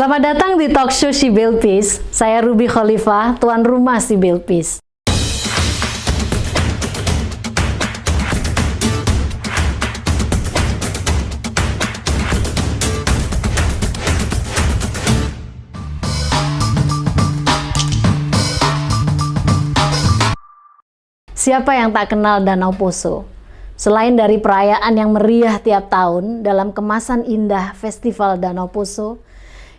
Selamat datang di talk show Si Bilpis. Saya Ruby Khalifah, tuan rumah Si Bilpis. Siapa yang tak kenal Danau Poso? Selain dari perayaan yang meriah tiap tahun dalam kemasan indah Festival Danau Poso,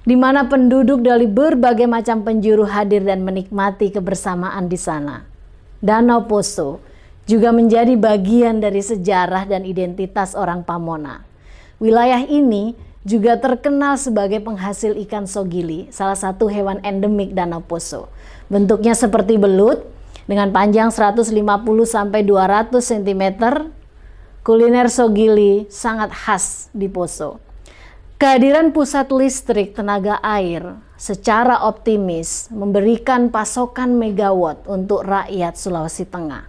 di mana penduduk dari berbagai macam penjuru hadir dan menikmati kebersamaan di sana. Danau Poso juga menjadi bagian dari sejarah dan identitas orang Pamona. Wilayah ini juga terkenal sebagai penghasil ikan sogili, salah satu hewan endemik Danau Poso. Bentuknya seperti belut dengan panjang 150-200 cm. Kuliner sogili sangat khas di Poso. Kehadiran pusat listrik tenaga air secara optimis memberikan pasokan megawatt untuk rakyat Sulawesi Tengah.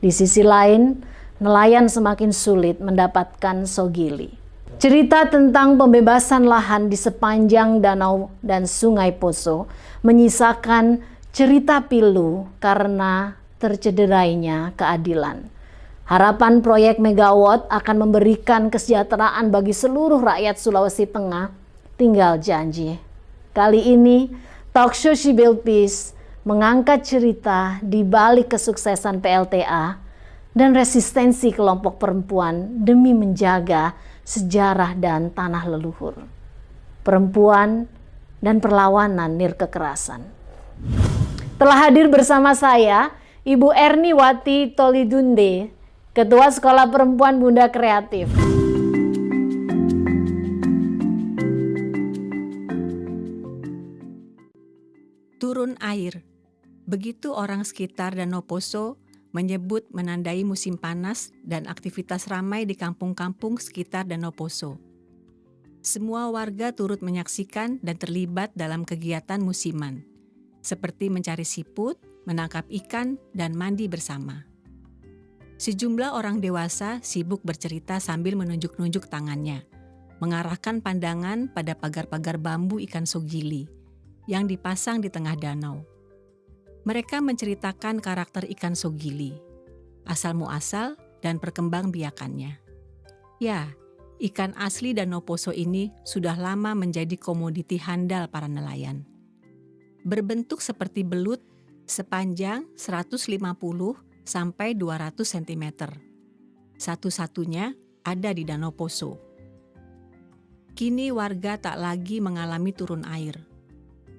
Di sisi lain, nelayan semakin sulit mendapatkan sogili. Cerita tentang pembebasan lahan di sepanjang danau dan sungai Poso menyisakan cerita pilu karena tercederainya keadilan. Harapan proyek megawatt akan memberikan kesejahteraan bagi seluruh rakyat Sulawesi Tengah, tinggal janji. Kali ini, talk show Si Bilpis mengangkat cerita di balik kesuksesan PLTA dan resistensi kelompok perempuan demi menjaga sejarah dan tanah leluhur. Perempuan dan perlawanan nirkekerasan. Telah hadir bersama saya, Ibu Erni Wati Tolidunde, Ketua Sekolah Perempuan Bunda Kreatif. Turun air. Begitu orang sekitar Danau Poso menyebut menandai musim panas dan aktivitas ramai di kampung-kampung sekitar Danau Poso. Semua warga turut menyaksikan dan terlibat dalam kegiatan musiman, seperti mencari siput, menangkap ikan, dan mandi bersama. Sejumlah orang dewasa sibuk bercerita sambil menunjuk-nunjuk tangannya, mengarahkan pandangan pada pagar-pagar bambu ikan sogili yang dipasang di tengah danau. Mereka menceritakan karakter ikan sogili, asal-muasal dan perkembangbiakannya. Ya, ikan asli Danau Poso ini sudah lama menjadi komoditi handal para nelayan. Berbentuk seperti belut, sepanjang 150-200 cm. Satu-satunya ada di Danau Poso. Kini warga tak lagi mengalami turun air.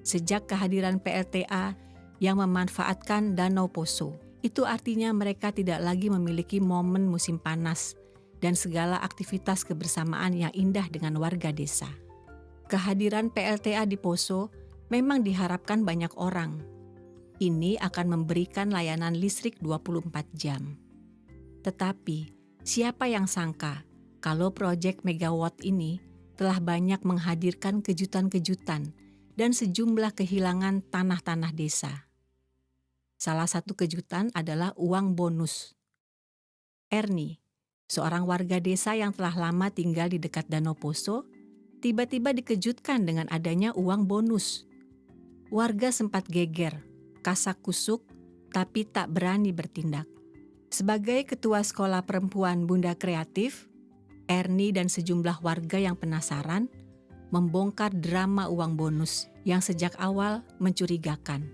Sejak kehadiran PLTA yang memanfaatkan Danau Poso, itu artinya mereka tidak lagi memiliki momen musim panas dan segala aktivitas kebersamaan yang indah dengan warga desa. Kehadiran PLTA di Poso memang diharapkan banyak orang. Ini akan memberikan layanan listrik 24 jam. Tetapi, siapa yang sangka kalau proyek megawatt ini telah banyak menghadirkan kejutan-kejutan dan sejumlah kehilangan tanah-tanah desa. Salah satu kejutan adalah uang bonus. Erni, seorang warga desa yang telah lama tinggal di dekat Danau Poso, tiba-tiba dikejutkan dengan adanya uang bonus. Warga sempat geger, kasak-kusuk, tapi tak berani bertindak. Sebagai ketua sekolah perempuan Bunda Kreatif, Erni dan sejumlah warga yang penasaran membongkar drama uang bonus yang sejak awal mencurigakan.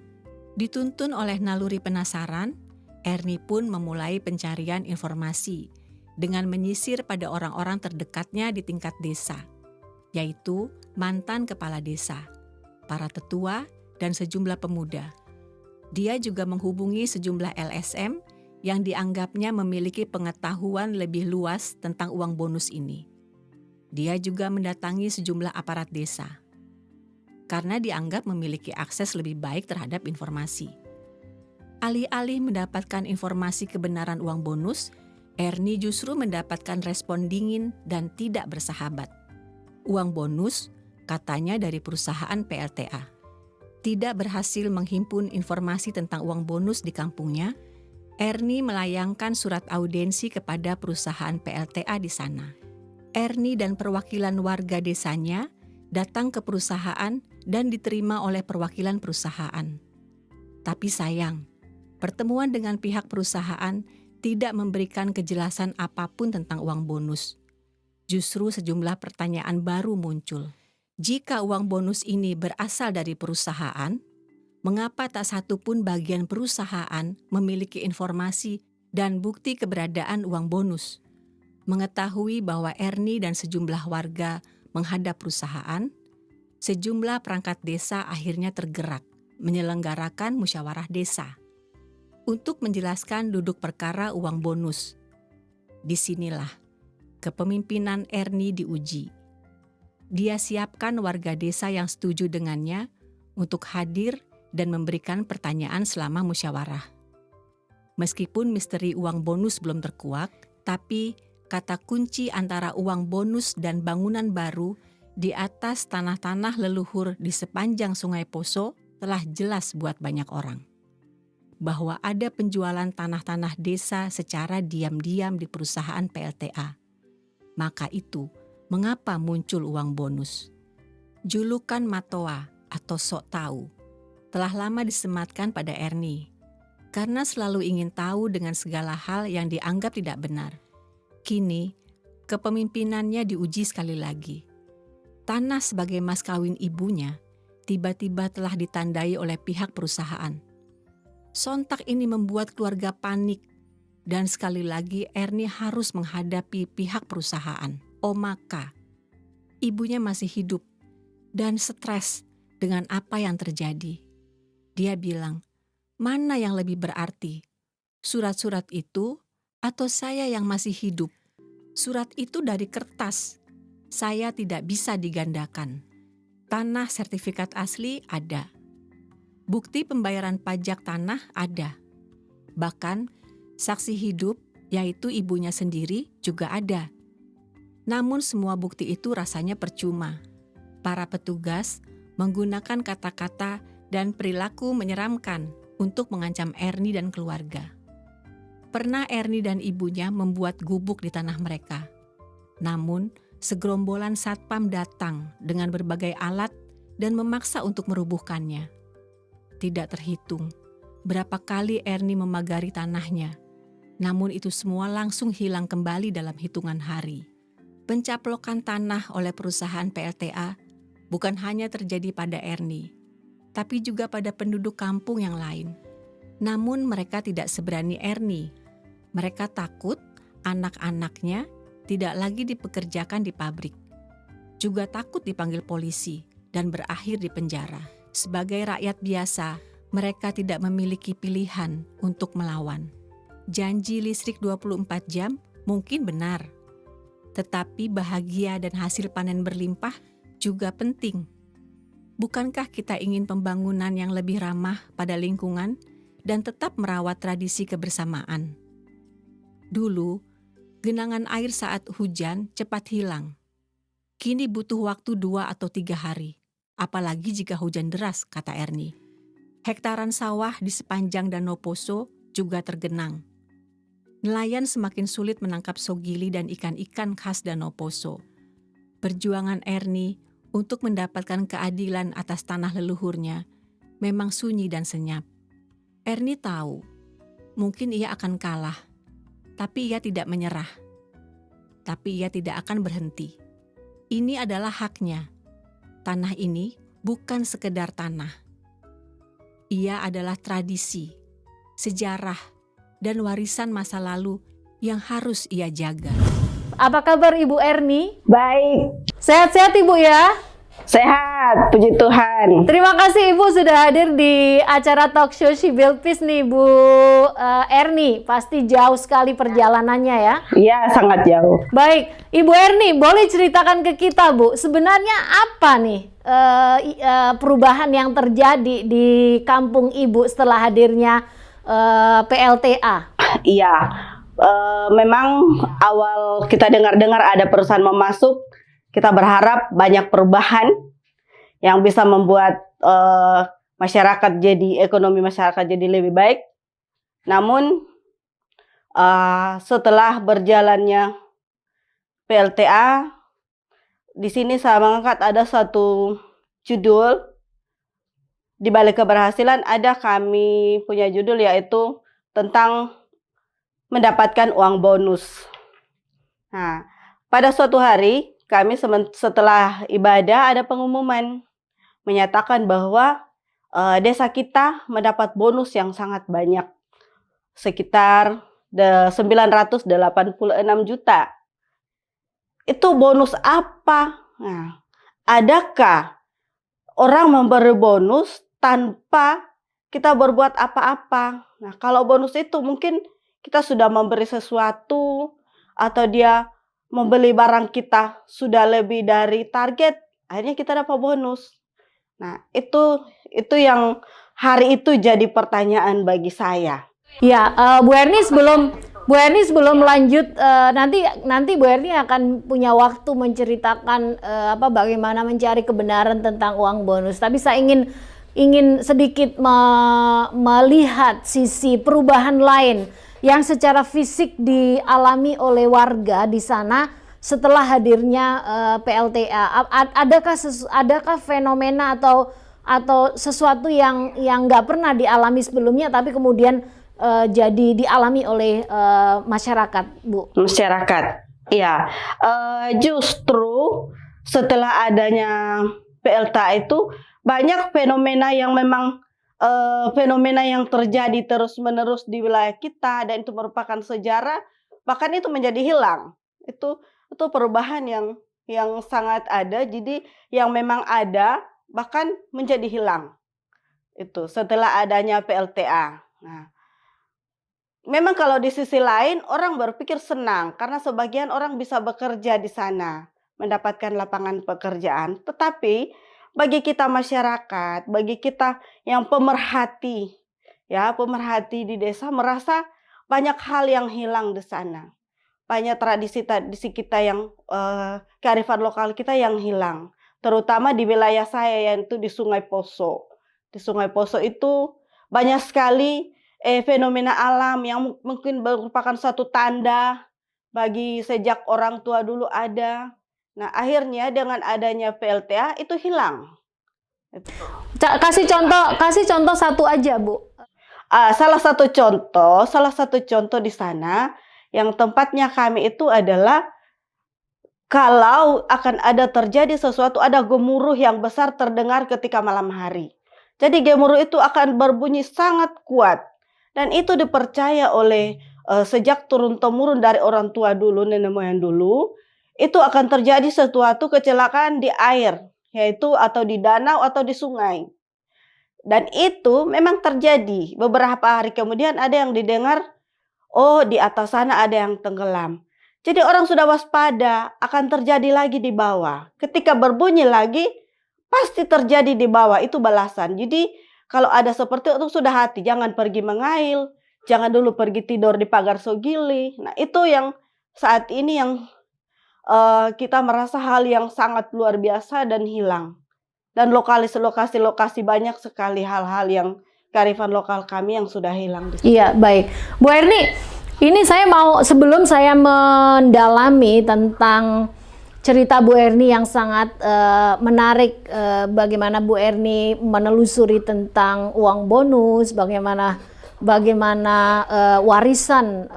Dituntun oleh naluri penasaran, Erni pun memulai pencarian informasi dengan menyisir pada orang-orang terdekatnya di tingkat desa, yaitu mantan kepala desa, para tetua, dan sejumlah pemuda. Dia juga menghubungi sejumlah LSM yang dianggapnya memiliki pengetahuan lebih luas tentang uang bonus ini. Dia juga mendatangi sejumlah aparat desa, karena dianggap memiliki akses lebih baik terhadap informasi. Alih-alih mendapatkan informasi kebenaran uang bonus, Erni justru mendapatkan respon dingin dan tidak bersahabat. Uang bonus, katanya dari perusahaan PLTA. Tidak berhasil menghimpun informasi tentang uang bonus di kampungnya, Erni melayangkan surat audiensi kepada perusahaan PLTA di sana. Erni dan perwakilan warga desanya datang ke perusahaan dan diterima oleh perwakilan perusahaan. Tapi sayang, pertemuan dengan pihak perusahaan tidak memberikan kejelasan apapun tentang uang bonus. Justru sejumlah pertanyaan baru muncul. Jika uang bonus ini berasal dari perusahaan, mengapa tak satu pun bagian perusahaan memiliki informasi dan bukti keberadaan uang bonus? Mengetahui bahwa Ernie dan sejumlah warga menghadap perusahaan, sejumlah perangkat desa akhirnya tergerak menyelenggarakan musyawarah desa untuk menjelaskan duduk perkara uang bonus. Disinilah kepemimpinan Ernie diuji. Dia siapkan warga desa yang setuju dengannya untuk hadir dan memberikan pertanyaan selama musyawarah. Meskipun misteri uang bonus belum terkuak, tapi kata kunci antara uang bonus dan bangunan baru di atas tanah-tanah leluhur di sepanjang Sungai Poso telah jelas buat banyak orang. Bahwa ada penjualan tanah-tanah desa secara diam-diam di perusahaan PLTA. Maka itu, mengapa muncul uang bonus? Julukan Matoa atau sok tahu telah lama disematkan pada Ernie karena selalu ingin tahu dengan segala hal yang dianggap tidak benar. Kini, kepemimpinannya diuji sekali lagi. Tanah sebagai mas kawin ibunya tiba-tiba telah ditandai oleh pihak perusahaan. Sontak ini membuat keluarga panik dan sekali lagi Ernie harus menghadapi pihak perusahaan. Omaka, ibunya masih hidup dan stres dengan apa yang terjadi. Dia bilang, mana yang lebih berarti? Surat-surat itu atau saya yang masih hidup? Surat itu dari kertas. Saya tidak bisa digandakan. Tanah sertifikat asli ada. Bukti pembayaran pajak tanah ada. Bahkan saksi hidup yaitu ibunya sendiri juga ada. Namun semua bukti itu rasanya percuma. Para petugas menggunakan kata-kata dan perilaku menyeramkan untuk mengancam Ernie dan keluarga. Pernah Ernie dan ibunya membuat gubuk di tanah mereka. Namun segerombolan satpam datang dengan berbagai alat dan memaksa untuk merubuhkannya. Tidak terhitung berapa kali Ernie memagari tanahnya, namun itu semua langsung hilang kembali dalam hitungan hari. Pencaplokan tanah oleh perusahaan PLTA bukan hanya terjadi pada Ernie, tapi juga pada penduduk kampung yang lain. Namun mereka tidak seberani Ernie. Mereka takut anak-anaknya tidak lagi dipekerjakan di pabrik. Juga takut dipanggil polisi dan berakhir di penjara. Sebagai rakyat biasa, mereka tidak memiliki pilihan untuk melawan. Janji listrik 24 jam mungkin benar. Tetapi bahagia dan hasil panen berlimpah juga penting. Bukankah kita ingin pembangunan yang lebih ramah pada lingkungan dan tetap merawat tradisi kebersamaan? Dulu, genangan air saat hujan cepat hilang. Kini butuh waktu 2 atau 3 hari, apalagi jika hujan deras, kata Ernie. Hektaran sawah di sepanjang Danau Poso juga tergenang. Nelayan semakin sulit menangkap sogili dan ikan-ikan khas Danau Poso. Perjuangan Ernie untuk mendapatkan keadilan atas tanah leluhurnya memang sunyi dan senyap. Ernie tahu, mungkin ia akan kalah, tapi ia tidak menyerah. Tapi ia tidak akan berhenti. Ini adalah haknya. Tanah ini bukan sekedar tanah. Ia adalah tradisi, sejarah, dan warisan masa lalu yang harus ia jaga. Apa kabar Ibu Ernie? Baik, Sehat-sehat Ibu ya? sehat, puji Tuhan. Terima kasih Ibu sudah hadir di acara talk show She Built Peace nih Bu Ernie. Pasti jauh sekali perjalanannya ya. Iya, sangat jauh. Baik, Ibu Ernie boleh ceritakan ke kita Bu, sebenarnya apa nih perubahan yang terjadi di kampung Ibu setelah hadirnya PLTA? Iya, memang awal kita dengar-dengar ada perusahaan mau masuk, kita berharap banyak perubahan yang bisa membuat masyarakat ekonomi masyarakat jadi lebih baik. Namun setelah berjalannya PLTA, di sini saya mengangkat ada satu judul di balik keberhasilan, ada kami punya judul yaitu tentang mendapatkan uang bonus. Nah, pada suatu hari kami setelah ibadah ada pengumuman menyatakan bahwa desa kita mendapat bonus yang sangat banyak, sekitar 986 juta. Itu bonus apa? Nah, adakah orang memberi bonus tanpa kita berbuat apa-apa? Nah, kalau bonus itu mungkin kita sudah memberi sesuatu atau dia membeli barang kita sudah lebih dari target, akhirnya kita dapat bonus. Nah, itu yang hari itu jadi pertanyaan bagi saya. Ya, Bu Erni sebelum lanjut, nanti Bu Erni akan punya waktu menceritakan bagaimana mencari kebenaran tentang uang bonus. Tapi saya ingin sedikit melihat sisi perubahan lain yang secara fisik dialami oleh warga di sana setelah hadirnya PLTA. Adakah fenomena atau sesuatu yang nggak pernah dialami sebelumnya tapi kemudian jadi dialami oleh masyarakat, Bu? Masyarakat, iya. Justru setelah adanya PLTA itu banyak fenomena yang memang fenomena yang terjadi terus-menerus di wilayah kita, dan itu merupakan sejarah, bahkan itu menjadi hilang. Itu perubahan yang sangat ada, jadi yang memang ada bahkan menjadi hilang. Itu setelah adanya PLTA. Nah, memang kalau di sisi lain orang berpikir senang karena sebagian orang bisa bekerja di sana, mendapatkan lapangan pekerjaan. Tetapi bagi kita masyarakat, bagi kita yang pemerhati di desa merasa banyak hal yang hilang di sana. Banyak tradisi kita yang kearifan lokal kita yang hilang. Terutama di wilayah saya yaitu di Sungai Poso. Di Sungai Poso itu banyak sekali fenomena alam yang mungkin merupakan satu tanda bagi sejak orang tua dulu ada. Nah, akhirnya dengan adanya PLTA itu hilang. Kasih contoh satu aja, Bu. Salah satu contoh di sana yang tempatnya kami itu adalah kalau akan ada terjadi sesuatu, ada gemuruh yang besar terdengar ketika malam hari. Jadi gemuruh itu akan berbunyi sangat kuat. Dan itu dipercaya oleh sejak turun-temurun dari orang tua dulu, nenek moyang dulu, itu akan terjadi sesuatu kecelakaan di air, yaitu atau di danau atau di sungai. Dan itu memang terjadi. Beberapa hari kemudian ada yang didengar, oh di atas sana ada yang tenggelam. Jadi orang sudah waspada, akan terjadi lagi di bawah. Ketika berbunyi lagi, pasti terjadi di bawah, itu balasan. Jadi kalau ada seperti itu sudah hati, jangan pergi mengail, jangan dulu pergi tidur di pagar sogili. Nah, itu yang saat ini yang kita merasa hal yang sangat luar biasa dan hilang. Dan lokasi-lokasi banyak sekali hal-hal yang kearifan lokal kami yang sudah hilang. Iya, baik. Bu Erni, ini saya mau, sebelum saya mendalami tentang cerita Bu Erni yang sangat menarik, bagaimana Bu Erni menelusuri tentang uang bonus, bagaimana warisan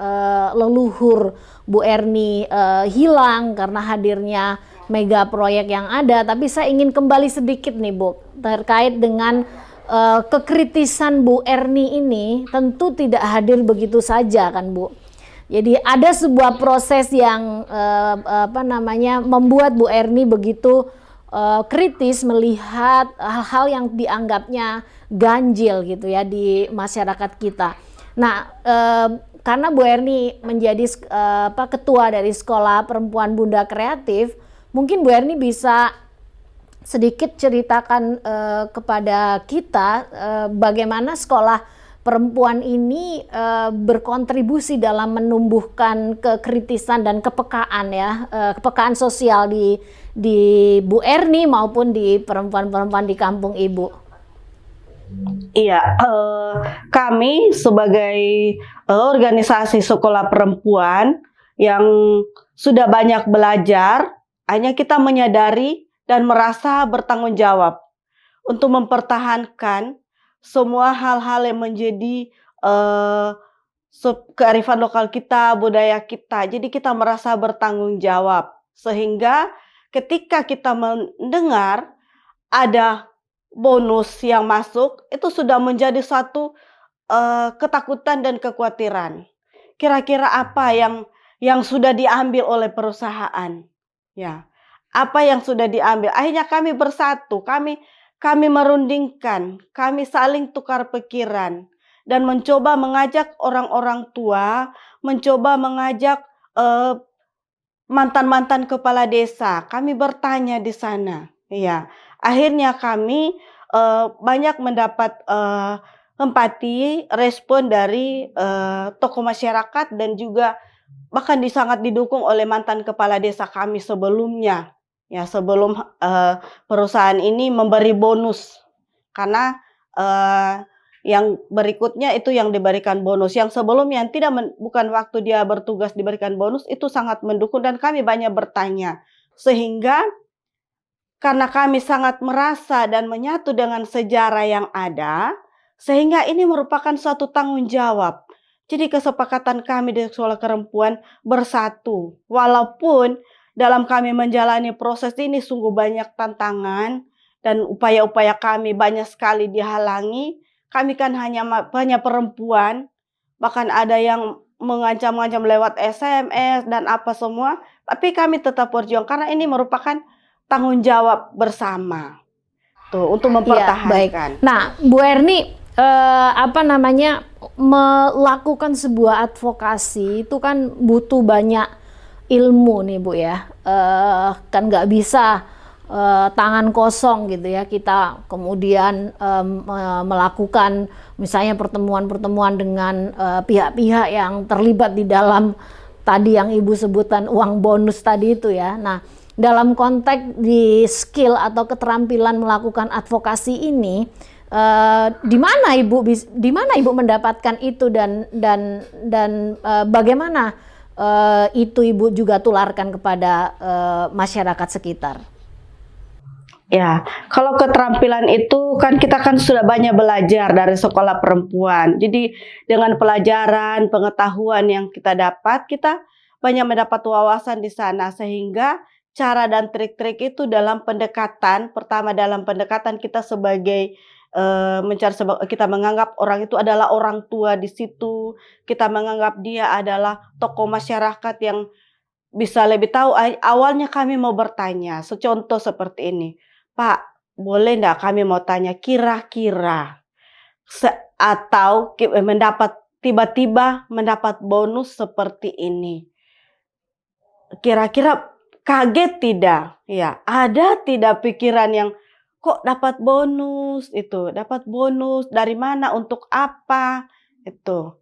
leluhur Bu Erni hilang karena hadirnya mega proyek yang ada. Tapi saya ingin kembali sedikit nih, Bu, terkait dengan kekritisan Bu Erni ini tentu tidak hadir begitu saja kan, Bu. Jadi ada sebuah proses yang membuat Bu Erni begitu kritis melihat hal-hal yang dianggapnya ganjil gitu ya di masyarakat kita. Nah, karena Bu Erni menjadi ketua dari Sekolah Perempuan Bunda Kreatif, mungkin Bu Erni bisa sedikit ceritakan kepada kita bagaimana sekolah perempuan ini berkontribusi dalam menumbuhkan kekritisan dan kepekaan kepekaan sosial di Bu Erni maupun di perempuan-perempuan di kampung Ibu. Iya, kami sebagai organisasi sekolah perempuan yang sudah banyak belajar Hanya kita menyadari dan merasa bertanggung jawab untuk mempertahankan semua hal-hal yang menjadi kearifan lokal kita, budaya kita. Jadi kita merasa bertanggung jawab. Sehingga ketika kita mendengar ada bonus yang masuk, itu sudah menjadi suatu ketakutan dan kekhawatiran. Kira-kira apa yang sudah diambil oleh perusahaan? Ya, apa yang sudah diambil? Akhirnya kami bersatu, kami merundingkan, kami saling tukar pikiran dan mencoba mengajak orang-orang tua, mencoba mengajak mantan-mantan kepala desa. Kami bertanya di sana. Ya, akhirnya kami banyak mendapat empati, respon dari tokoh masyarakat dan juga bahkan sangat didukung oleh mantan kepala desa kami sebelumnya. Ya, sebelum perusahaan ini memberi bonus. Karena yang berikutnya itu yang diberikan bonus. Yang sebelumnya bukan waktu dia bertugas diberikan bonus, itu sangat mendukung dan kami banyak bertanya. Sehingga karena kami sangat merasa dan menyatu dengan sejarah yang ada, sehingga ini merupakan suatu tanggung jawab. Jadi kesepakatan kami di Sekolah Perempuan bersatu. Walaupun dalam kami menjalani proses ini sungguh banyak tantangan dan upaya-upaya kami banyak sekali dihalangi. Kami kan hanya banyak perempuan, bahkan ada yang mengancam-ancam lewat SMS dan apa semua. Tapi kami tetap berjuang karena ini merupakan tanggung jawab bersama. Tuh, untuk mempertahankan. Baik. Nah, Bu Erni, melakukan sebuah advokasi itu kan butuh banyak ilmu nih Bu ya. Kan nggak bisa tangan kosong gitu ya, kita kemudian melakukan misalnya pertemuan-pertemuan dengan pihak-pihak yang terlibat di dalam tadi yang Ibu sebutkan uang bonus tadi itu ya. Nah, dalam konteks di skill atau keterampilan melakukan advokasi ini, di mana Ibu mendapatkan itu dan bagaimana itu Ibu juga tularkan kepada masyarakat sekitar? Ya, kalau keterampilan itu kan kita kan sudah banyak belajar dari Sekolah Perempuan. Jadi dengan pelajaran, pengetahuan yang kita dapat, kita banyak mendapat wawasan di sana sehingga cara dan trik-trik itu dalam pendekatan, pertama dalam pendekatan kita sebagai kita menganggap orang itu adalah orang tua di situ, kita menganggap dia adalah tokoh masyarakat yang bisa lebih tahu. Awalnya kami mau bertanya, secontoh seperti ini, Pak, boleh enggak kami mau tanya kira-kira atau tiba-tiba mendapat bonus seperti ini. Kira-kira kaget tidak? Ya, ada tidak pikiran yang kok dapat bonus itu, dapat bonus dari mana, untuk apa? Itu.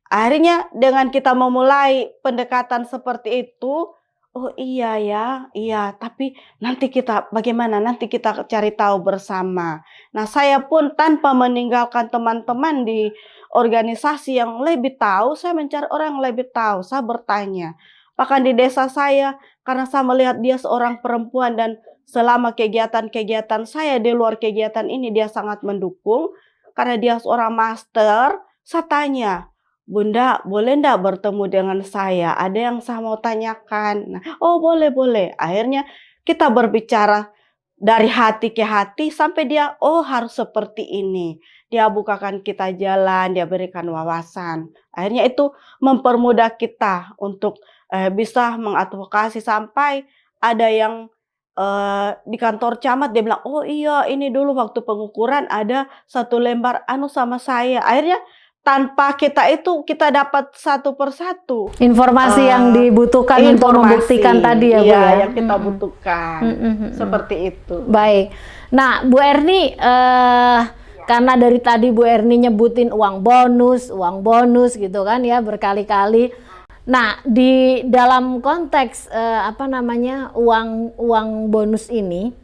Akhirnya dengan kita memulai pendekatan seperti itu, oh iya ya, iya, tapi nanti kita bagaimana? Nanti kita cari tahu bersama. Nah, saya pun tanpa meninggalkan teman-teman di organisasi yang lebih tahu, saya mencari orang yang lebih tahu, saya bertanya. Bahkan di desa saya, karena saya melihat dia seorang perempuan dan selama kegiatan-kegiatan saya di luar kegiatan ini dia sangat mendukung. Karena dia seorang master, saya tanya, Bunda, boleh enggak bertemu dengan saya? Ada yang saya mau tanyakan. Nah, oh boleh. Akhirnya kita berbicara dari hati ke hati sampai dia, oh harus seperti ini. Dia bukakan kita jalan, dia berikan wawasan. Akhirnya itu mempermudah kita untuk bisa mengadvokasi sampai ada yang di kantor camat dia bilang, oh iya ini dulu waktu pengukuran ada 1 lembar sama saya. Akhirnya tanpa kita dapat satu persatu informasi yang dibutuhkan untuk membuktikan tadi ya Bu ya, yang kita butuhkan. Seperti itu. Baik. Nah, Bu Erni, karena dari tadi Bu Erni nyebutin uang bonus gitu kan ya berkali-kali. Nah, di dalam konteks uang bonus ini,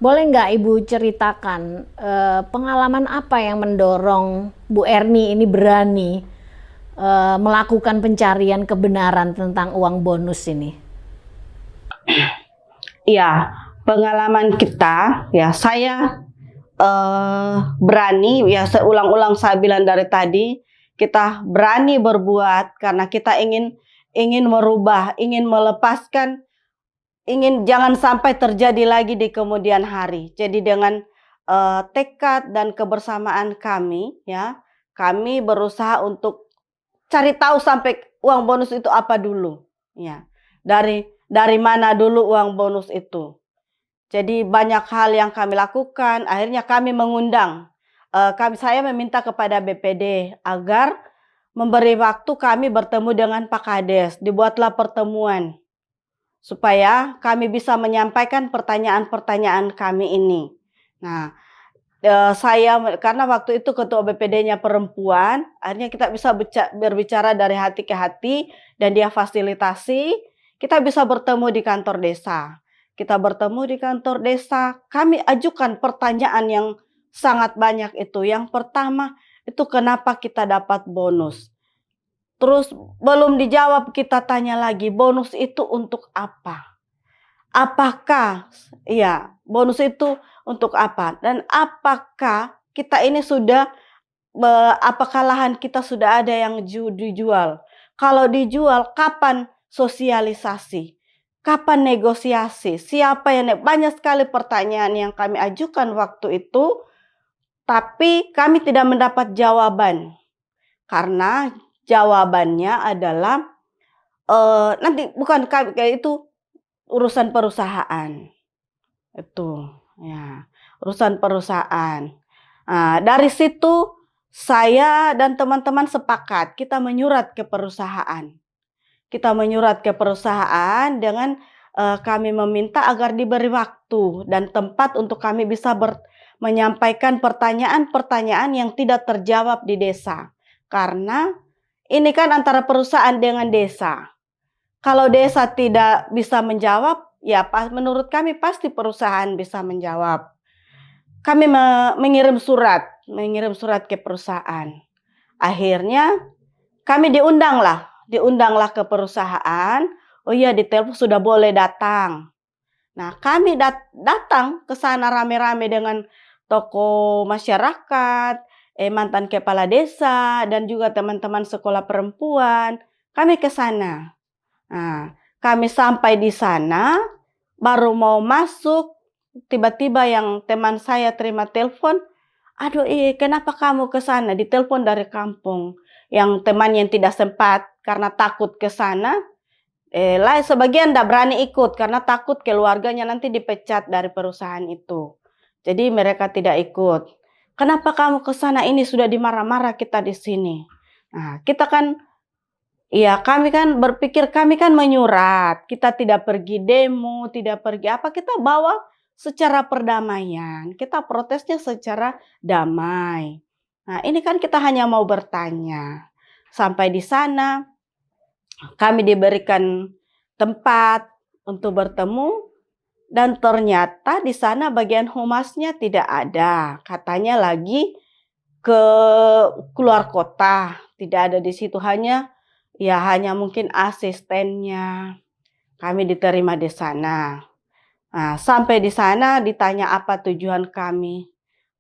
boleh nggak Ibu ceritakan pengalaman apa yang mendorong Bu Erni ini berani melakukan pencarian kebenaran tentang uang bonus ini? Ya, pengalaman kita, ya saya berani, ya seulang-ulang saya bilang dari tadi, kita berani berbuat karena kita ingin merubah, ingin melepaskan, ingin jangan sampai terjadi lagi di kemudian hari. Jadi dengan tekad dan kebersamaan kami, ya, kami berusaha untuk cari tahu sampai uang bonus itu apa dulu, ya. Dari mana dulu uang bonus itu. Jadi banyak hal yang kami lakukan, akhirnya kami mengundang, saya meminta kepada BPD agar memberi waktu kami bertemu dengan Pak Kades, dibuatlah pertemuan supaya kami bisa menyampaikan pertanyaan-pertanyaan kami ini. Nah, karena waktu itu ketua BPD-nya perempuan, akhirnya kita bisa berbicara dari hati ke hati dan dia fasilitasi, kita bisa bertemu di kantor desa. Kita bertemu di kantor desa, kami ajukan pertanyaan yang sangat banyak itu. Yang pertama, itu kenapa kita dapat bonus? Terus belum dijawab, kita tanya lagi, bonus itu untuk apa? Apakah, ya, bonus itu untuk apa? Dan apakah kita ini sudah, apakah lahan kita sudah ada yang dijual? Kalau dijual, kapan sosialisasi? Kapan negosiasi? Siapa yang banyak sekali pertanyaan yang kami ajukan waktu itu, tapi kami tidak mendapat jawaban. Karena jawabannya adalah nanti bukan kayak itu urusan perusahaan. Itu, ya, urusan perusahaan. Nah, dari situ saya dan teman-teman sepakat kita menyurat ke perusahaan. Kita menyurat ke perusahaan dengan kami meminta agar diberi waktu dan tempat untuk kami bisa menyampaikan pertanyaan-pertanyaan yang tidak terjawab di desa. Karena ini kan antara perusahaan dengan desa. Kalau desa tidak bisa menjawab, ya menurut kami pasti perusahaan bisa menjawab. Kami mengirim surat ke perusahaan. Akhirnya kami diundanglah ke perusahaan. Oh iya, di telepon sudah boleh datang. Nah, kami datang ke sana rame-rame dengan tokoh masyarakat, mantan kepala desa, dan juga teman-teman sekolah perempuan. Kami ke sana. Nah, kami sampai di sana, baru mau masuk, tiba-tiba yang teman saya terima telepon, aduh kenapa kamu ke sana? Ditelepon dari kampung. Yang teman yang tidak sempat karena takut ke sana, sebagian tidak berani ikut karena takut keluarganya nanti dipecat dari perusahaan itu. Jadi mereka tidak ikut. Kenapa kamu ke sana? Ini sudah dimarah-marah kita di sini. Nah, kita kan, ya kami kan berpikir kami kan menyurat. Kita tidak pergi demo, tidak pergi apa. Kita bawa secara perdamaian. Kita protesnya secara damai. Nah, ini kan kita hanya mau bertanya. Sampai di sana, kami diberikan tempat untuk bertemu. Dan ternyata di sana bagian humasnya tidak ada. Katanya lagi keluar kota. Tidak ada di situ, hanya mungkin asistennya. Kami diterima di sana. Nah, sampai di sana ditanya apa tujuan kami.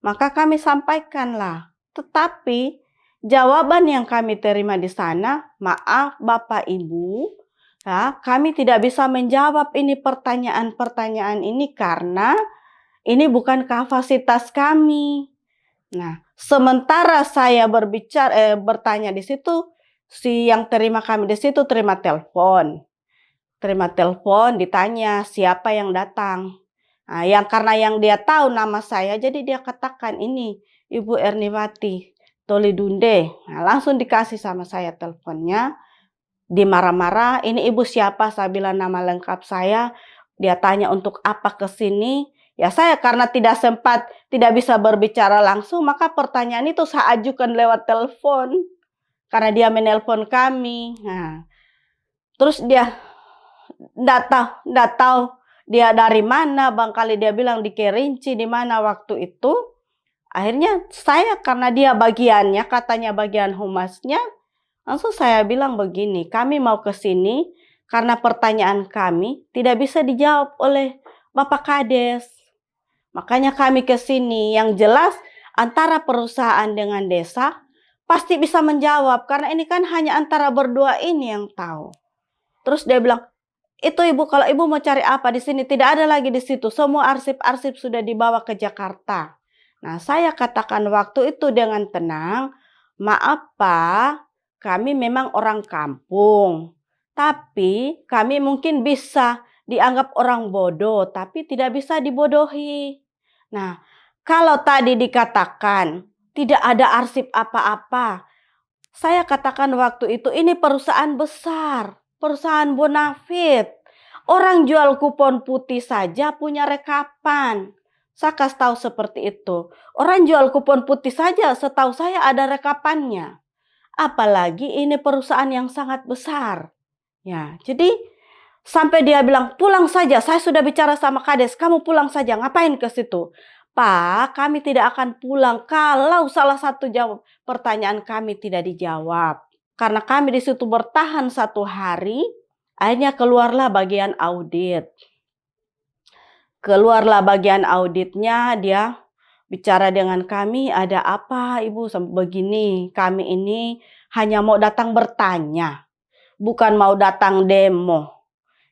Maka kami sampaikanlah. Tetapi jawaban yang kami terima di sana, maaf Bapak Ibu, ya, kami tidak bisa menjawab ini pertanyaan-pertanyaan ini karena ini bukan kapasitas kami. Nah, sementara saya bertanya di situ, si yang terima kami di situ terima telepon, ditanya siapa yang datang. Nah, karena yang dia tahu nama saya, jadi dia katakan ini Ibu Erniwati Tolidunde. Nah, langsung dikasih sama saya teleponnya. Dimarah-marah, ini ibu siapa? Saya bilang nama lengkap saya. Dia tanya untuk apa ke sini. Ya saya karena tidak sempat, tidak bisa berbicara langsung, maka pertanyaan itu saya ajukan lewat telepon. Karena dia menelpon kami. Nah, terus dia tidak tahu dia dari mana. Bangkali dia bilang di Kerinci, di mana waktu itu. Akhirnya saya karena dia bagiannya, katanya bagian humasnya, langsung saya bilang begini, kami mau ke sini karena pertanyaan kami tidak bisa dijawab oleh Bapak Kades. Makanya kami ke sini. Yang jelas antara perusahaan dengan desa pasti bisa menjawab. Karena ini kan hanya antara berdua ini yang tahu. Terus dia bilang, itu ibu, kalau ibu mau cari apa di sini, tidak ada lagi di situ. Semua arsip-arsip sudah dibawa ke Jakarta. Nah, saya katakan waktu itu dengan tenang, maaf Pak, kami memang orang kampung. Tapi kami mungkin bisa dianggap orang bodoh, tapi tidak bisa dibodohi. Nah, kalau tadi dikatakan tidak ada arsip apa-apa, saya katakan waktu itu ini perusahaan besar. Perusahaan bonafit. Orang jual kupon putih saja punya rekapan. Saya kasih tahu seperti itu. Orang jual kupon putih saja setahu saya ada rekapannya. Apalagi ini perusahaan yang sangat besar. Ya, jadi sampai dia bilang pulang saja. Saya sudah bicara sama Kades, kamu pulang saja. Ngapain ke situ? Pak, kami tidak akan pulang kalau salah satu pertanyaan kami tidak dijawab. Karena kami di situ bertahan 1 hari, akhirnya keluarlah bagian audit. Keluarlah bagian auditnya, dia bicara dengan kami, ada apa ibu begini, kami ini hanya mau datang bertanya, bukan mau datang demo.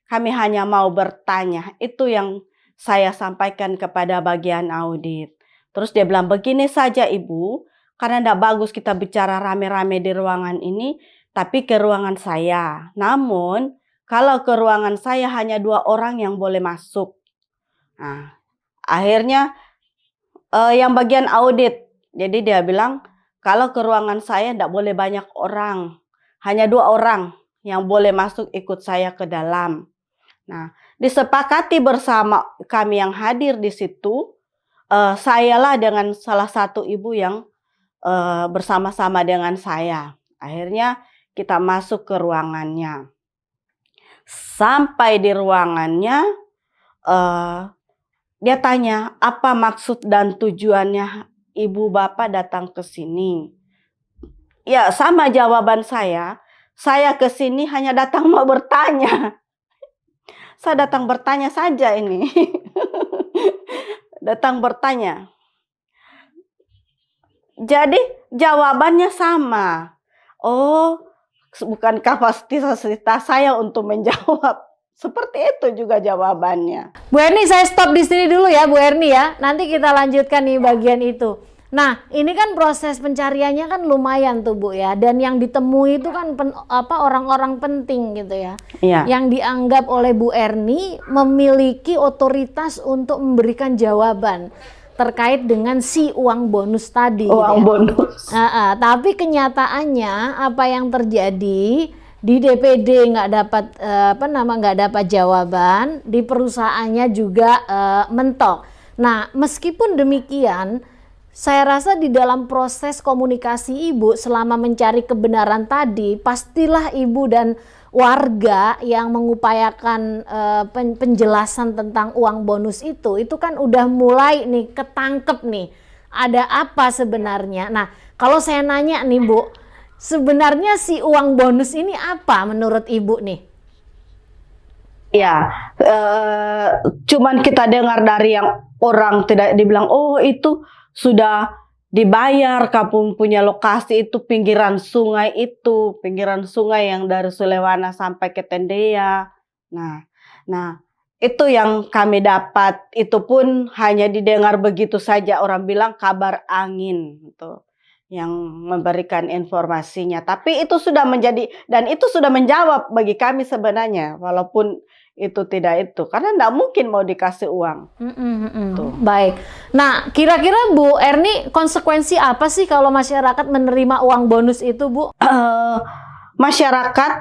Kami hanya mau bertanya, itu yang saya sampaikan kepada bagian audit. Terus dia bilang, begini saja ibu, karena tidak bagus kita bicara rame-rame di ruangan ini, tapi ke ruangan saya. Namun, kalau ke ruangan saya hanya 2 orang yang boleh masuk. Nah, akhirnya yang bagian audit. Jadi dia bilang, kalau ke ruangan saya tidak boleh banyak orang. Hanya 2 orang yang boleh masuk ikut saya ke dalam. Nah, disepakati bersama kami yang hadir di situ, sayalah dengan salah satu ibu yang bersama-sama dengan saya. Akhirnya kita masuk ke ruangannya. Sampai di ruangannya, dia tanya, apa maksud dan tujuannya ibu bapak datang ke sini? Ya, sama jawaban saya. Saya ke sini hanya datang mau bertanya. Saya datang bertanya saja ini. Datang bertanya. Jadi jawabannya sama. Oh, bukan kapasitas saya untuk menjawab. Seperti itu juga jawabannya. Bu Erni, saya stop di sini dulu ya Bu Erni ya. Nanti kita lanjutkan nih bagian itu. Nah, ini kan proses pencariannya kan lumayan tuh Bu ya. Dan yang ditemui itu kan orang-orang penting gitu ya. Iya. Yang dianggap oleh Bu Erni memiliki otoritas untuk memberikan jawaban terkait dengan si uang bonus tadi. Uang bonus. Tapi kenyataannya apa yang terjadi di DPD nggak dapat jawaban, di perusahaannya juga mentok. Nah, meskipun demikian, saya rasa di dalam proses komunikasi Ibu selama mencari kebenaran tadi, pastilah Ibu dan warga yang mengupayakan penjelasan tentang uang bonus itu kan udah mulai nih ketangkep nih ada apa sebenarnya. Nah, kalau saya nanya nih Bu, sebenarnya si uang bonus ini apa menurut Ibu nih? Ya, cuman kita dengar dari yang orang tidak dibilang, oh itu sudah dibayar, kampung punya lokasi itu pinggiran sungai yang dari Sulewana sampai ke Tendea. Nah, itu yang kami dapat. Itu pun hanya didengar begitu saja, orang bilang kabar angin gitu, yang memberikan informasinya. Tapi itu sudah menjadi, dan itu sudah menjawab bagi kami sebenarnya, walaupun itu tidak itu, karena tidak mungkin mau dikasih uang. Baik. Nah, kira-kira Bu Erni, konsekuensi apa sih kalau masyarakat menerima uang bonus itu, Bu? Masyarakat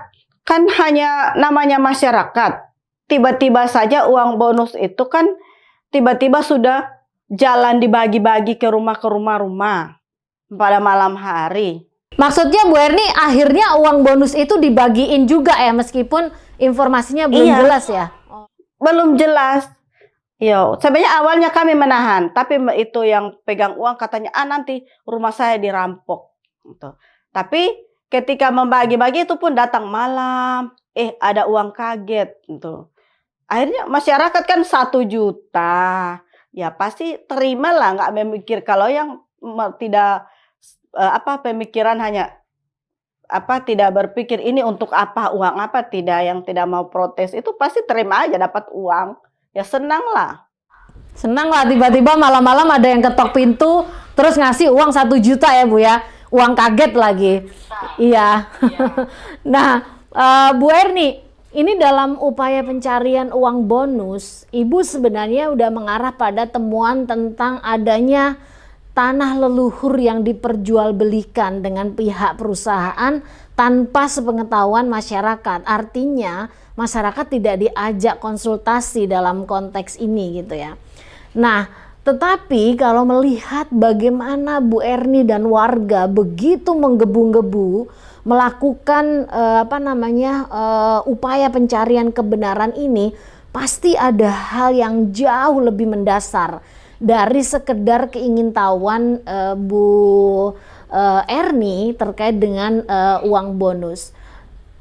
kan hanya namanya masyarakat. Tiba-tiba saja uang bonus itu kan tiba-tiba sudah jalan dibagi-bagi ke rumah pada malam hari. Maksudnya Bu Erni, akhirnya uang bonus itu dibagiin juga ya, meskipun informasinya belum jelas ya? Belum jelas. Sebenarnya awalnya kami menahan, tapi itu yang pegang uang katanya, nanti rumah saya dirampok. Gitu. Tapi ketika membagi-bagi itu pun datang malam, ada uang kaget. Gitu. Akhirnya masyarakat kan 1 juta, ya pasti terimalah, nggak memikir kalau yang tidak pemikiran hanya tidak berpikir ini untuk apa, uang apa, tidak, yang tidak mau protes itu pasti terima aja dapat uang, ya senang lah. Senang lah tiba-tiba malam-malam ada yang ketok pintu terus ngasih uang 1 juta ya Bu ya, uang kaget lagi. Iya. Nah, Bu Erni, ini dalam upaya pencarian uang bonus, Ibu sebenarnya udah mengarah pada temuan tentang adanya tanah leluhur yang diperjualbelikan dengan pihak perusahaan tanpa sepengetahuan masyarakat. Artinya masyarakat tidak diajak konsultasi dalam konteks ini gitu ya. Nah, tetapi kalau melihat bagaimana Bu Erni dan warga begitu menggebu-gebu melakukan upaya pencarian kebenaran ini, pasti ada hal yang jauh lebih mendasar dari sekedar keingintahuan Bu Erni terkait dengan uang bonus.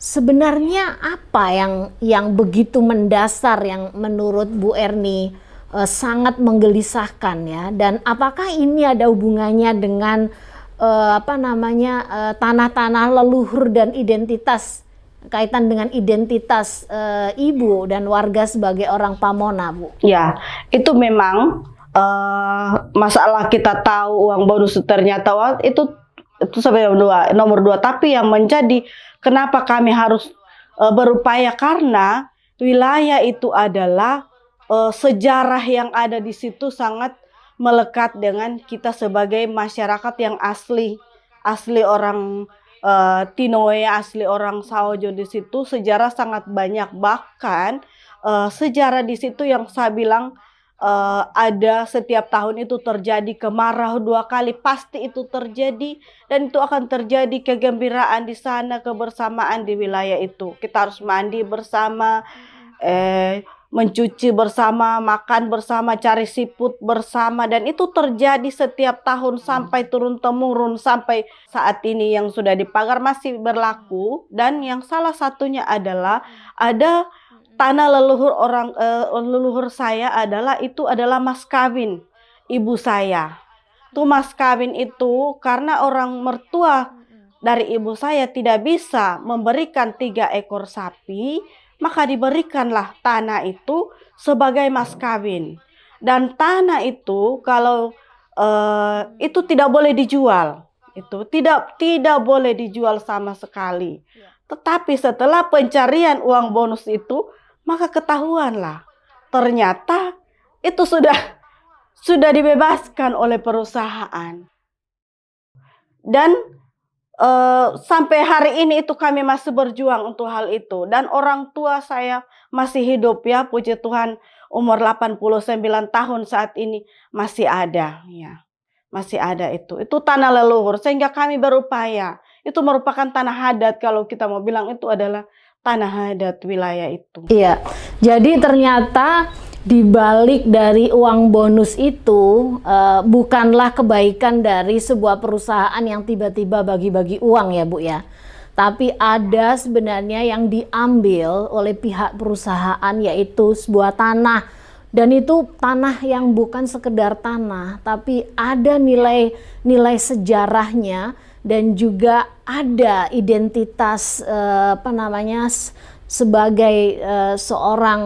Sebenarnya apa yang begitu mendasar yang menurut Bu Erni sangat menggelisahkan ya, dan apakah ini ada hubungannya dengan tanah-tanah leluhur dan identitas, kaitan dengan identitas Ibu dan warga sebagai orang Pamona, Bu? Ya, itu memang masalah kita tahu uang bonus ternyata itu sampai nomor dua, tapi yang menjadi kenapa kami harus berupaya karena wilayah itu adalah sejarah yang ada di situ sangat melekat dengan kita sebagai masyarakat yang asli orang Tinoe, asli orang Saojo. Di situ sejarah sangat banyak, bahkan sejarah di situ yang saya bilang ada setiap tahun itu terjadi kemarau 2 kali, pasti itu terjadi, dan itu akan terjadi kegembiraan di sana, kebersamaan di wilayah itu. Kita harus mandi bersama, mencuci bersama, makan bersama, cari siput bersama, dan itu terjadi setiap tahun sampai turun-temurun sampai saat ini yang sudah dipagar masih berlaku. Dan yang salah satunya adalah ada tanah leluhur saya adalah mas kawin ibu saya. Tuh mas kawin itu karena orang mertua dari ibu saya tidak bisa memberikan 3 ekor sapi, maka diberikanlah tanah itu sebagai mas kawin. Dan tanah itu kalau itu tidak boleh dijual, itu tidak boleh dijual sama sekali. Tetapi setelah pencarian uang bonus itu, maka ketahuanlah ternyata itu sudah dibebaskan oleh perusahaan. Dan sampai hari ini itu kami masih berjuang untuk hal itu. Dan orang tua saya masih hidup ya, puji Tuhan, umur 89 tahun saat ini masih ada ya. Masih ada itu tanah leluhur, sehingga kami berupaya. Itu merupakan tanah adat, kalau kita mau bilang itu adalah tanah adat wilayah itu. Iya, jadi ternyata di balik dari uang bonus itu bukanlah kebaikan dari sebuah perusahaan yang tiba-tiba bagi-bagi uang ya Bu ya. Tapi ada sebenarnya yang diambil oleh pihak perusahaan, yaitu sebuah tanah. Dan itu tanah yang bukan sekedar tanah, tapi ada nilai sejarahnya, dan juga ada identitas sebagai seorang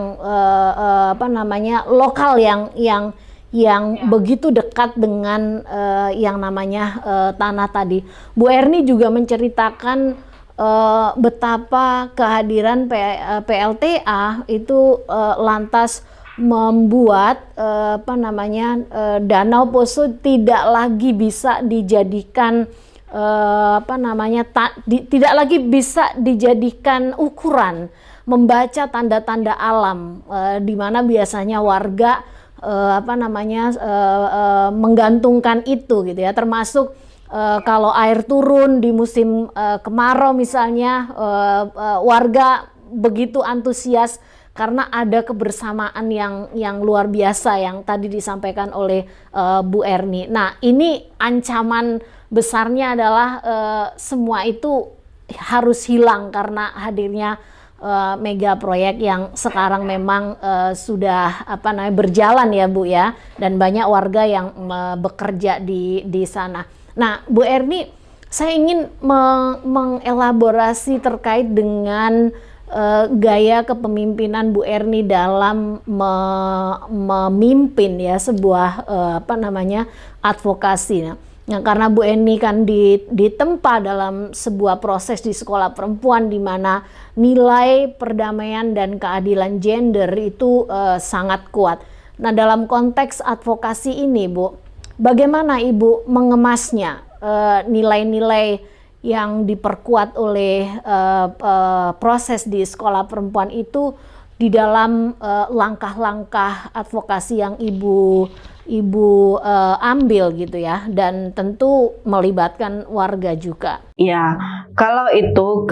lokal yang begitu dekat dengan yang namanya tanah tadi. Bu Erni juga menceritakan betapa kehadiran PLTA itu lantas membuat Danau Poso tidak lagi bisa dijadikan tidak lagi bisa dijadikan ukuran membaca tanda-tanda alam, di mana biasanya warga menggantungkan itu gitu ya, termasuk kalau air turun di musim kemarau misalnya, warga begitu antusias karena ada kebersamaan yang luar biasa yang tadi disampaikan oleh Bu Erni. Nah, ini ancaman besarnya adalah semua itu harus hilang karena hadirnya mega proyek yang sekarang memang sudah berjalan ya Bu ya, dan banyak warga yang bekerja di sana. Nah Bu Erni, saya ingin mengelaborasi terkait dengan gaya kepemimpinan Bu Erni dalam memimpin ya sebuah advokasi. Nah, karena Bu Erni kan ditempa dalam sebuah proses di sekolah perempuan di mana nilai perdamaian dan keadilan gender itu sangat kuat. Nah, dalam konteks advokasi ini, Bu, bagaimana Ibu mengemasnya nilai-nilai yang diperkuat oleh proses di sekolah perempuan itu di dalam langkah-langkah advokasi yang Ibu ambil gitu ya, dan tentu melibatkan warga juga. Ya, kalau itu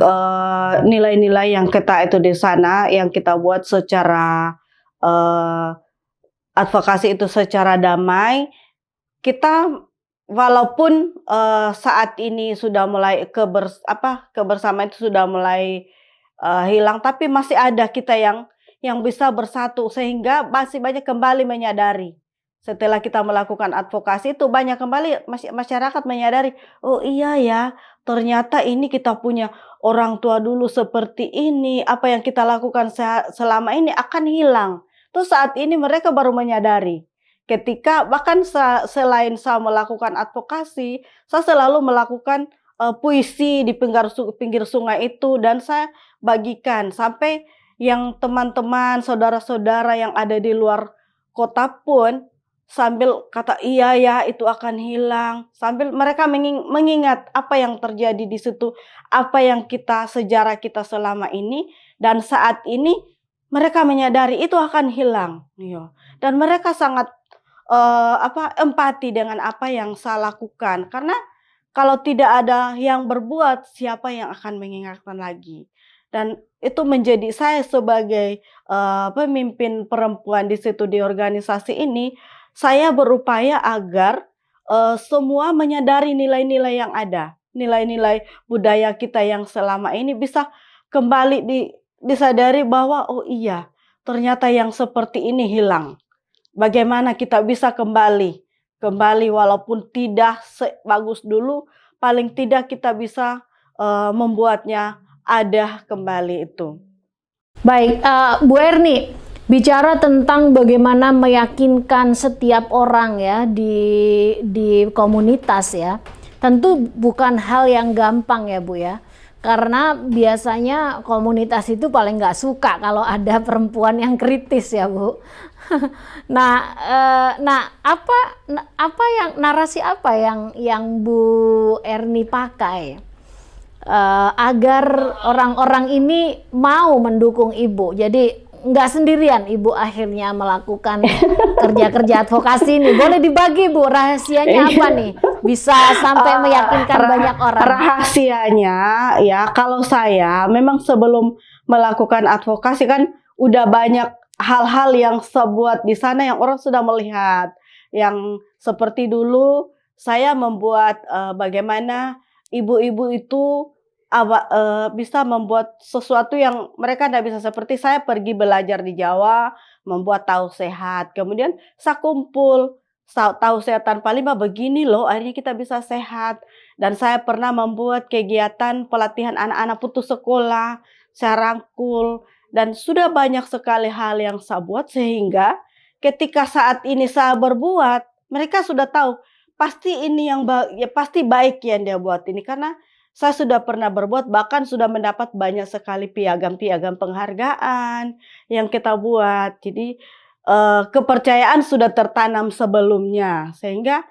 nilai-nilai yang kita itu di sana yang kita buat secara advokasi itu secara damai, kita walaupun saat ini sudah mulai kebersamaan itu sudah mulai hilang, tapi masih ada kita yang bisa bersatu sehingga masih banyak kembali menyadari. Setelah kita melakukan advokasi itu banyak kembali masyarakat menyadari, oh iya ya, ternyata ini kita punya orang tua dulu seperti ini, apa yang kita lakukan selama ini akan hilang. Terus saat ini mereka baru menyadari. Ketika bahkan selain saya melakukan advokasi, saya selalu melakukan puisi di pinggir sungai itu, dan saya bagikan sampai yang teman-teman, saudara-saudara yang ada di luar kota pun sambil kata iya ya itu akan hilang, sambil mereka mengingat apa yang terjadi di situ, apa yang sejarah kita selama ini, dan saat ini mereka menyadari itu akan hilang. Dan mereka sangat empati dengan apa yang saya lakukan, karena kalau tidak ada yang berbuat, siapa yang akan mengingatkan lagi. Dan itu menjadi saya sebagai pemimpin perempuan di situ di organisasi ini, saya berupaya agar semua menyadari nilai-nilai yang ada, nilai-nilai budaya kita yang selama ini bisa kembali disadari bahwa oh iya, ternyata yang seperti ini hilang. Bagaimana kita bisa kembali walaupun tidak sebagus dulu, paling tidak kita bisa membuatnya ada kembali itu. Baik, Bu Erni, bicara tentang bagaimana meyakinkan setiap orang ya di komunitas ya, tentu bukan hal yang gampang ya Bu ya. Karena biasanya komunitas itu paling nggak suka kalau ada perempuan yang kritis ya Bu. Nah, narasi apa yang Bu Erni pakai agar orang-orang ini mau mendukung Ibu? Jadi nggak sendirian Ibu akhirnya melakukan kerja-kerja advokasi ini. Boleh dibagi Bu, rahasianya apa nih? Bisa sampai meyakinkan banyak orang. Rahasianya ya, kalau saya memang sebelum melakukan advokasi kan udah banyak hal-hal yang saya buat di sana yang orang sudah melihat. Yang seperti dulu saya membuat bagaimana ibu-ibu itu bisa membuat sesuatu yang mereka tidak bisa. Seperti saya pergi belajar di Jawa, membuat tahu sehat. Kemudian saya kumpul tahu sehat tanpa limbah, begini loh akhirnya kita bisa sehat. Dan saya pernah membuat kegiatan pelatihan anak-anak putus sekolah, saya rangkul. Dan sudah banyak sekali hal yang saya buat sehingga ketika saat ini saya berbuat, mereka sudah tahu pasti ini pasti baik yang dia buat ini, karena saya sudah pernah berbuat, bahkan sudah mendapat banyak sekali piagam-piagam penghargaan yang kita buat. Jadi kepercayaan sudah tertanam sebelumnya sehingga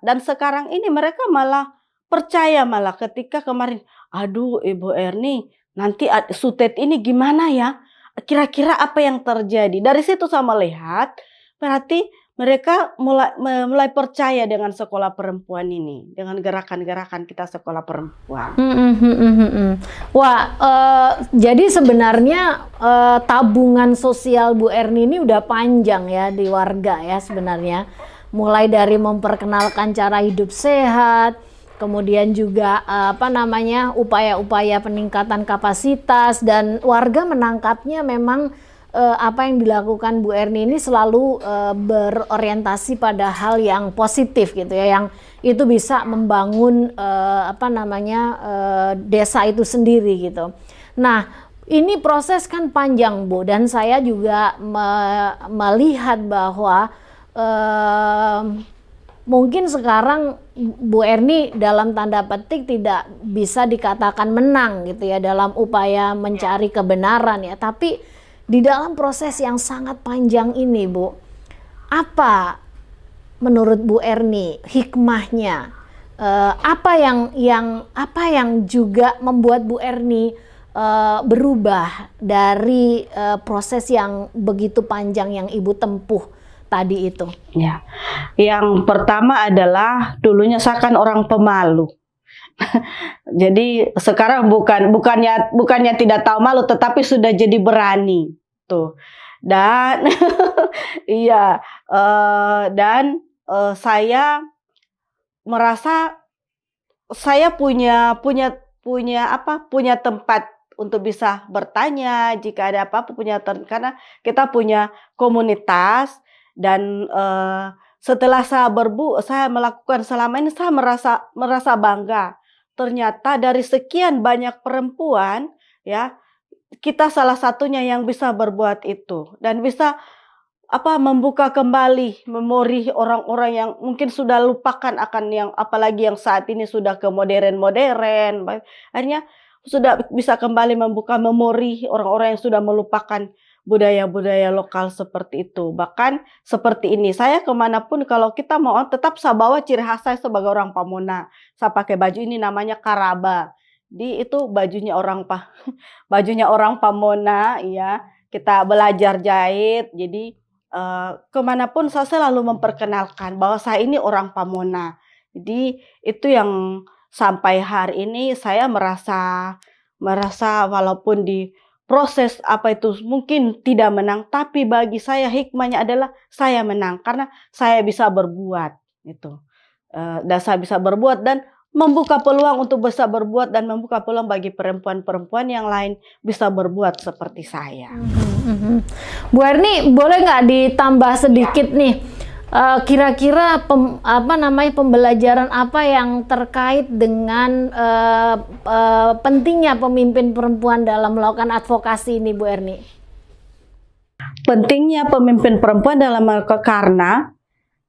dan sekarang ini mereka malah percaya, malah ketika kemarin, aduh Ibu Erni, nanti sutet ini gimana ya? Kira-kira apa yang terjadi? Dari situ saya melihat, berarti mereka mulai percaya dengan sekolah perempuan ini, dengan gerakan-gerakan kita sekolah perempuan. Wah, jadi sebenarnya tabungan sosial Bu Erni ini udah panjang ya di warga ya sebenarnya. Mulai dari memperkenalkan cara hidup sehat, kemudian juga upaya-upaya peningkatan kapasitas, dan warga menangkapnya memang apa yang dilakukan Bu Erni ini selalu berorientasi pada hal yang positif gitu ya, yang itu bisa membangun desa itu sendiri gitu. Nah, ini proses kan panjang Bu, dan saya juga melihat bahwa mungkin sekarang Bu Erni dalam tanda petik tidak bisa dikatakan menang gitu ya dalam upaya mencari kebenaran ya, tapi di dalam proses yang sangat panjang ini Bu, apa menurut Bu Erni hikmahnya? Apa yang juga membuat Bu Erni berubah dari proses yang begitu panjang yang Ibu tempuh tadi itu? Ya, yang pertama adalah dulunya saya kan orang pemalu. Jadi sekarang bukannya tidak tahu malu, tetapi sudah jadi berani tuh. Dan iya, saya merasa saya punya tempat untuk bisa bertanya jika ada apa-apa, karena kita punya komunitas. Dan setelah saya melakukan selama ini, saya merasa bangga. Ternyata dari sekian banyak perempuan ya, kita salah satunya yang bisa berbuat itu dan bisa membuka kembali memori orang-orang yang mungkin sudah lupakan akan yang, apalagi yang saat ini sudah ke modern. Akhirnya sudah bisa kembali membuka memori orang-orang yang sudah melupakan budaya-budaya lokal seperti itu. Bahkan seperti ini, saya kemanapun kalau kita mau tetap saya bawa ciri khas saya sebagai orang Pamona. Saya pakai baju ini namanya karaba. Itu bajunya orang Pamona, ya. Kita belajar jahit, jadi kemanapun saya selalu memperkenalkan bahwa saya ini orang Pamona. Jadi itu yang sampai hari ini saya merasa walaupun di proses mungkin tidak menang, tapi bagi saya hikmahnya adalah saya menang karena saya bisa berbuat itu. Dan saya bisa berbuat dan membuka peluang untuk bisa berbuat dan membuka peluang bagi perempuan-perempuan yang lain bisa berbuat seperti saya. Bu Erni, boleh nggak ditambah sedikit nih, kira-kira pembelajaran apa yang terkait dengan pentingnya pemimpin perempuan dalam melakukan advokasi ini, Bu Erni? Pentingnya pemimpin perempuan dalam karena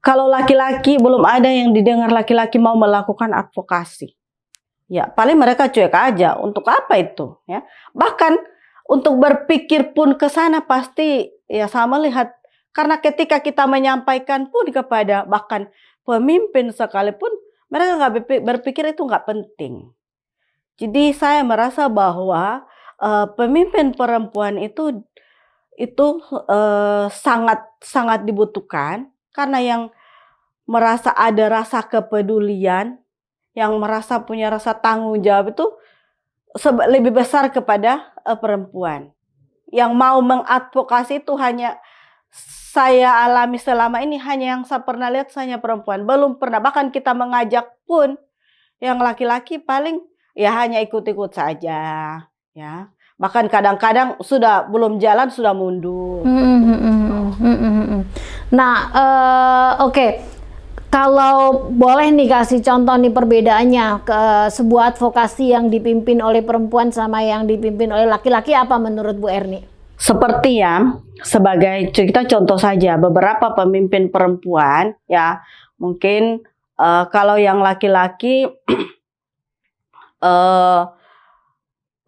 kalau laki-laki belum ada yang didengar laki-laki mau melakukan advokasi. Ya, paling mereka cuek aja. Untuk apa itu? Ya, bahkan untuk berpikir pun ke sana pasti ya saya melihat, karena ketika kita menyampaikan pun kepada bahkan pemimpin sekalipun, mereka nggak berpikir itu nggak penting. Jadi saya merasa bahwa pemimpin perempuan itu sangat dibutuhkan, karena yang merasa ada rasa kepedulian, yang merasa punya rasa tanggung jawab itu lebih besar kepada perempuan. Yang mau mengadvokasi itu hanya saya alami selama ini, hanya yang saya pernah lihat hanya perempuan. Belum pernah, bahkan kita mengajak pun yang laki-laki paling ya hanya ikut-ikut saja, ya. Bahkan kadang-kadang sudah belum jalan sudah mundur. Nah, oke. Kalau boleh nih kasih contoh nih perbedaannya ke sebuah advokasi yang dipimpin oleh perempuan sama yang dipimpin oleh laki-laki, apa menurut Bu Erni? Seperti ya, sebagai kita contoh saja beberapa pemimpin perempuan ya, mungkin kalau yang laki-laki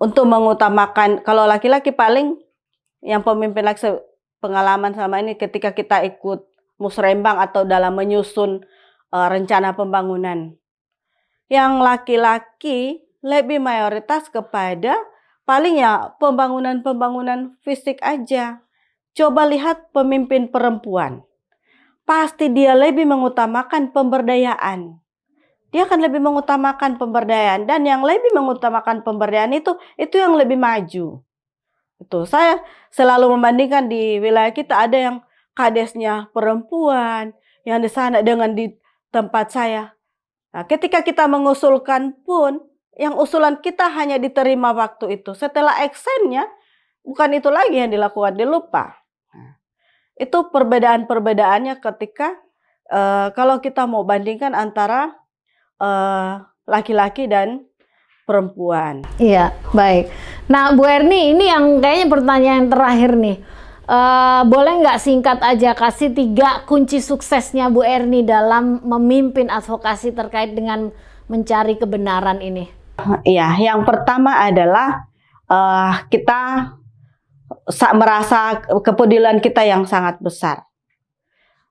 untuk mengutamakan, kalau laki-laki paling yang pemimpin laki pengalaman sama ini ketika kita ikut musrembang atau dalam menyusun rencana pembangunan. Yang laki-laki lebih mayoritas kepada paling ya pembangunan fisik aja. Coba lihat pemimpin perempuan. Pasti dia lebih mengutamakan pemberdayaan. Dia akan lebih mengutamakan pemberdayaan, dan yang lebih mengutamakan pemberdayaan itu yang lebih maju. Itu saya selalu membandingkan di wilayah kita ada yang kadesnya perempuan, yang di sana dengan di tempat saya Nah, ketika kita mengusulkan pun, yang usulan kita hanya diterima waktu itu. Setelah actionnya, bukan itu lagi yang dilakukan, dilupa. Nah, itu perbedaan-perbedaannya ketika kalau kita mau bandingkan antara laki-laki dan perempuan. Iya, baik. Nah, Bu Erni, ini yang kayaknya pertanyaan terakhir nih. Boleh nggak singkat aja kasih 3 kunci suksesnya Bu Erni dalam memimpin advokasi terkait dengan mencari kebenaran ini? Iya, yang pertama adalah kita merasa kepedulian kita yang sangat besar.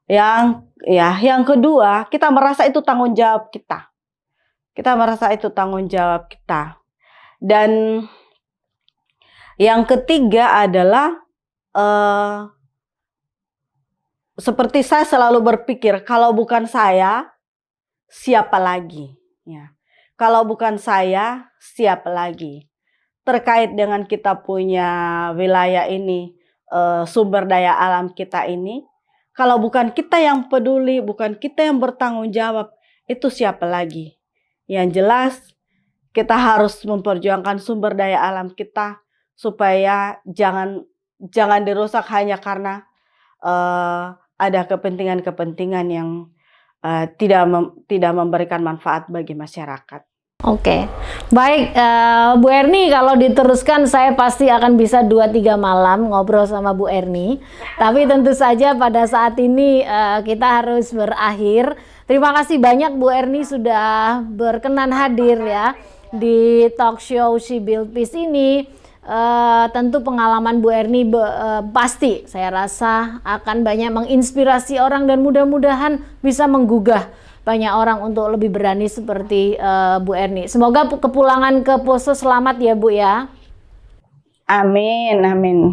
Yang kedua, kita merasa itu tanggung jawab kita. Kita merasa itu tanggung jawab kita. Dan yang ketiga adalah seperti saya selalu berpikir, kalau bukan saya, siapa lagi? Ya. Kalau bukan saya, siapa lagi? Terkait dengan kita punya wilayah ini, sumber daya alam kita ini, kalau bukan kita yang peduli, bukan kita yang bertanggung jawab, itu siapa lagi? Yang jelas, kita harus memperjuangkan sumber daya alam kita supaya jangan dirusak hanya karena ada kepentingan-kepentingan yang tidak memberikan manfaat bagi masyarakat. Oke, baik Bu Erni, kalau diteruskan saya pasti akan bisa 2-3 malam ngobrol sama Bu Erni. Tapi tentu saja pada saat ini kita harus berakhir. Terima kasih banyak Bu Erni sudah berkenan hadir ya di talk show She Built Peace ini. Tentu pengalaman Bu Erni pasti saya rasa akan banyak menginspirasi orang dan mudah-mudahan bisa menggugah banyak orang untuk lebih berani seperti Bu Erni. Semoga kepulangan ke Poso selamat ya Bu ya. Amin, amin.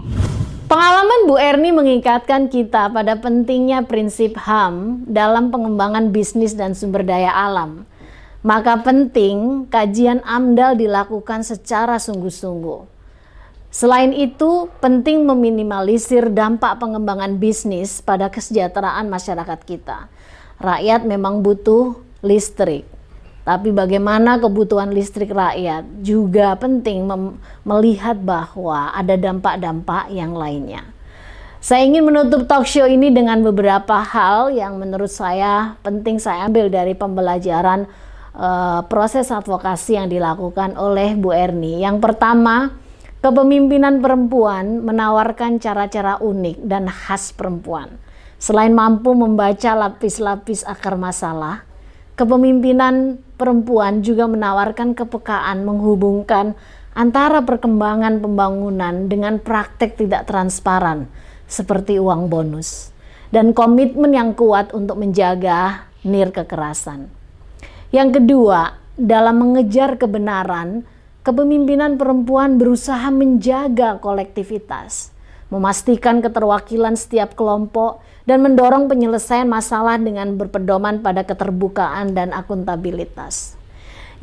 Pengalaman Bu Erni mengikatkan kita pada pentingnya prinsip HAM dalam pengembangan bisnis dan sumber daya alam. Maka penting kajian AMDAL dilakukan secara sungguh-sungguh. Selain itu, penting meminimalisir dampak pengembangan bisnis pada kesejahteraan masyarakat kita. Rakyat memang butuh listrik, tapi bagaimana kebutuhan listrik rakyat juga penting melihat bahwa ada dampak-dampak yang lainnya. Saya ingin menutup talk show ini dengan beberapa hal yang menurut saya penting saya ambil dari pembelajaran proses advokasi yang dilakukan oleh Bu Erni. Yang pertama, kepemimpinan perempuan menawarkan cara-cara unik dan khas perempuan. Selain mampu membaca lapis-lapis akar masalah, kepemimpinan perempuan juga menawarkan kepekaan menghubungkan antara perkembangan pembangunan dengan praktek tidak transparan seperti uang bonus dan komitmen yang kuat untuk menjaga nir kekerasan. Yang kedua, dalam mengejar kebenaran, kepemimpinan perempuan berusaha menjaga kolektivitas, memastikan keterwakilan setiap kelompok, dan mendorong penyelesaian masalah dengan berpedoman pada keterbukaan dan akuntabilitas.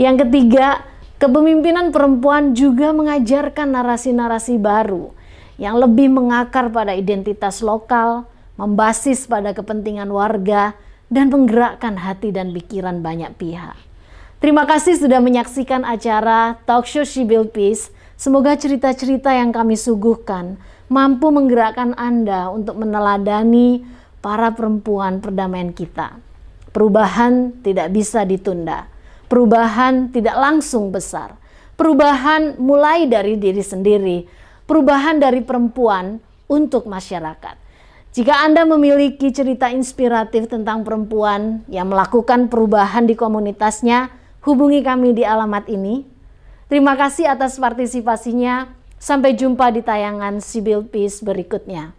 Yang ketiga, kepemimpinan perempuan juga mengajarkan narasi-narasi baru yang lebih mengakar pada identitas lokal, membasis pada kepentingan warga, dan menggerakkan hati dan pikiran banyak pihak. Terima kasih sudah menyaksikan acara Talk Show She Built Peace. Semoga cerita-cerita yang kami suguhkan mampu menggerakkan Anda untuk meneladani para perempuan perdamaian kita. Perubahan tidak bisa ditunda. Perubahan tidak langsung besar. Perubahan mulai dari diri sendiri. Perubahan dari perempuan untuk masyarakat. Jika Anda memiliki cerita inspiratif tentang perempuan yang melakukan perubahan di komunitasnya, hubungi kami di alamat ini. Terima kasih atas partisipasinya. Sampai jumpa di tayangan She Built Peace berikutnya.